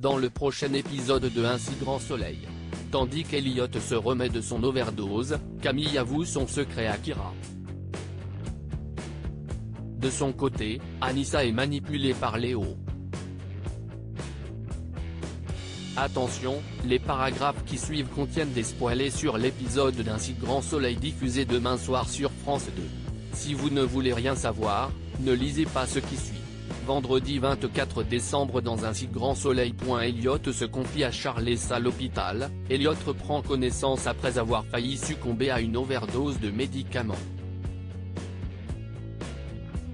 dans le prochain épisode de Un si grand soleil. Tandis qu'Elliot se remet de son overdose, Camille avoue son secret à Kyra. De son côté, Anissa est manipulée par Léo. Attention, les paragraphes qui suivent contiennent des spoilers sur l'épisode d'Un si grand soleil diffusé demain soir sur France 2. Si vous ne voulez rien savoir, ne lisez pas ce qui suit. Vendredi 24 décembre dans Un si grand soleil. Elliot se confie à Charles à l'hôpital. Elliot reprend connaissance après avoir failli succomber à une overdose de médicaments.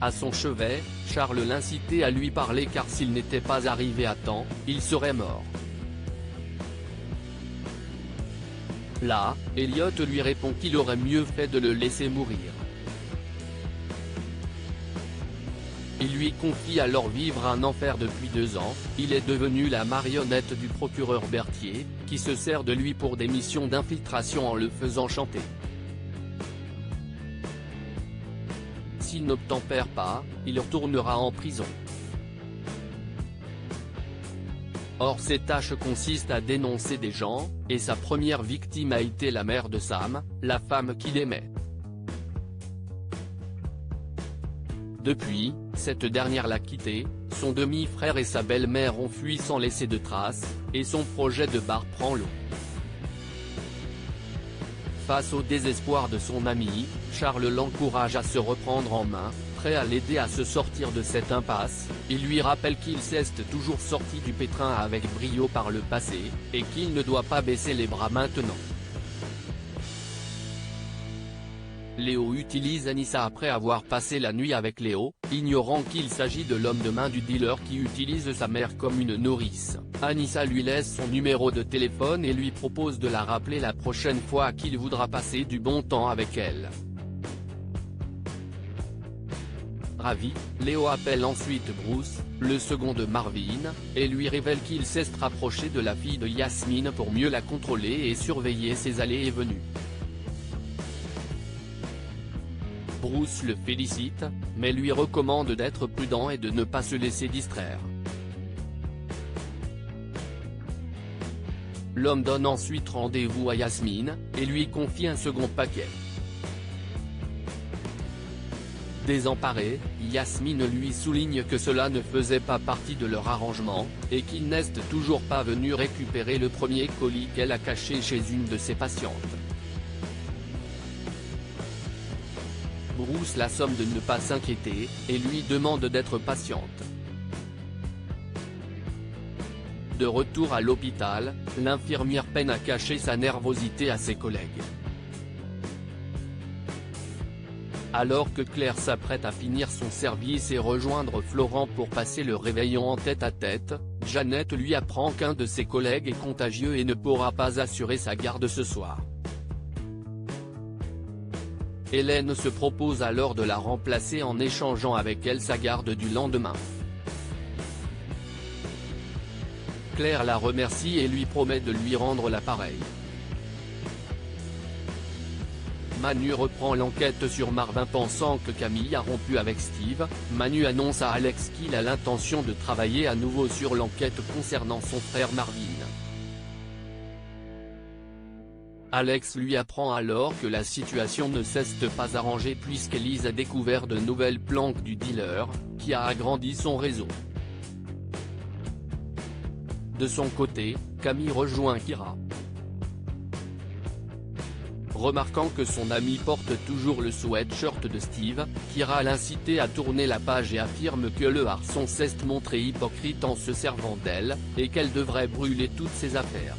À son chevet, Charles l'incitait à lui parler car s'il n'était pas arrivé à temps, il serait mort. Là, Elliot lui répond qu'il aurait mieux fait de le laisser mourir. Il lui confie alors vivre un enfer depuis 2 ans, il est devenu la marionnette du procureur Berthier, qui se sert de lui pour des missions d'infiltration en le faisant chanter. S'il n'obtempère pas, il retournera en prison. Or ses tâches consistent à dénoncer des gens, et sa première victime a été la mère de Sam, la femme qu'il aimait. Depuis, cette dernière l'a quitté, son demi-frère et sa belle-mère ont fui sans laisser de traces, et son projet de bar prend l'eau. Face au désespoir de son ami, Charles l'encourage à se reprendre en main, prêt à l'aider à se sortir de cette impasse. Il lui rappelle qu'il s'est toujours sorti du pétrin avec brio par le passé, et qu'il ne doit pas baisser les bras maintenant. Léo utilise Anissa après avoir passé la nuit avec Léo, ignorant qu'il s'agit de l'homme de main du dealer qui utilise sa mère comme une nourrice. Anissa lui laisse son numéro de téléphone et lui propose de la rappeler la prochaine fois qu'il voudra passer du bon temps avec elle. Ravi, Léo appelle ensuite Bruce, le second de Marvin, et lui révèle qu'il s'est rapproché de la fille de Yasmine pour mieux la contrôler et surveiller ses allées et venues. Bruce le félicite, mais lui recommande d'être prudent et de ne pas se laisser distraire. L'homme donne ensuite rendez-vous à Yasmine, et lui confie un second paquet. Désemparée, Yasmine lui souligne que cela ne faisait pas partie de leur arrangement, et qu'il n'est toujours pas venu récupérer le premier colis qu'elle a caché chez une de ses patientes. Bruce la somme de ne pas s'inquiéter, et lui demande d'être patiente. De retour à l'hôpital, l'infirmière peine à cacher sa nervosité à ses collègues. Alors que Claire s'apprête à finir son service et rejoindre Florent pour passer le réveillon en tête-à-tête, Jeannette lui apprend qu'un de ses collègues est contagieux et ne pourra pas assurer sa garde ce soir. Hélène se propose alors de la remplacer en échangeant avec elle sa garde du lendemain. Claire la remercie et lui promet de lui rendre l'appareil. Manu reprend l'enquête sur Marvin pensant que Camille a rompu avec Steve. Manu annonce à Alex qu'il a l'intention de travailler à nouveau sur l'enquête concernant son frère Marvin. Alex lui apprend alors que la situation ne s'est pas arrangée puisqu'Elise a découvert de nouvelles planques du dealer, qui a agrandi son réseau. De son côté, Camille rejoint Kyra. Remarquant que son ami porte toujours le sweatshirt de Steve, Kyra l'incite à tourner la page et affirme que le harçon s'est montré hypocrite en se servant d'elle, et qu'elle devrait brûler toutes ses affaires.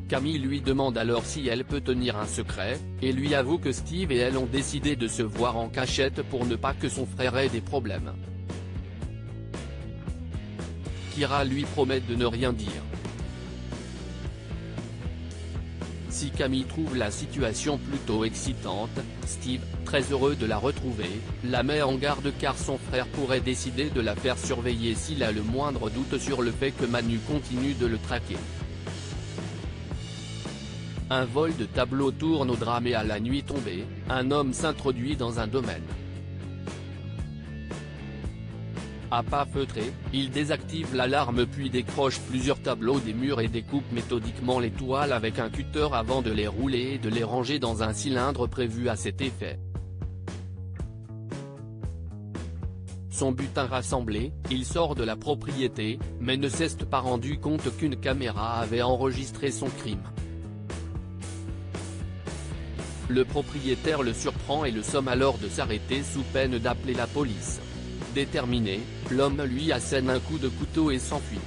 Camille lui demande alors si elle peut tenir un secret, et lui avoue que Steve et elle ont décidé de se voir en cachette pour ne pas que son frère ait des problèmes. Kyra lui promet de ne rien dire. Si Camille trouve la situation plutôt excitante, Steve, très heureux de la retrouver, la met en garde car son frère pourrait décider de la faire surveiller s'il a le moindre doute sur le fait que Manu continue de le traquer. Un vol de tableau tourne au drame et à la nuit tombée, un homme s'introduit dans un domaine. À pas feutrer, il désactive l'alarme puis décroche plusieurs tableaux des murs et découpe méthodiquement les toiles avec un cutter avant de les rouler et de les ranger dans un cylindre prévu à cet effet. Son butin rassemblé, il sort de la propriété, mais ne s'est pas rendu compte qu'une caméra avait enregistré son crime. Le propriétaire le surprend et le somme alors de s'arrêter sous peine d'appeler la police. Déterminé, l'homme lui assène un coup de couteau et s'enfuit.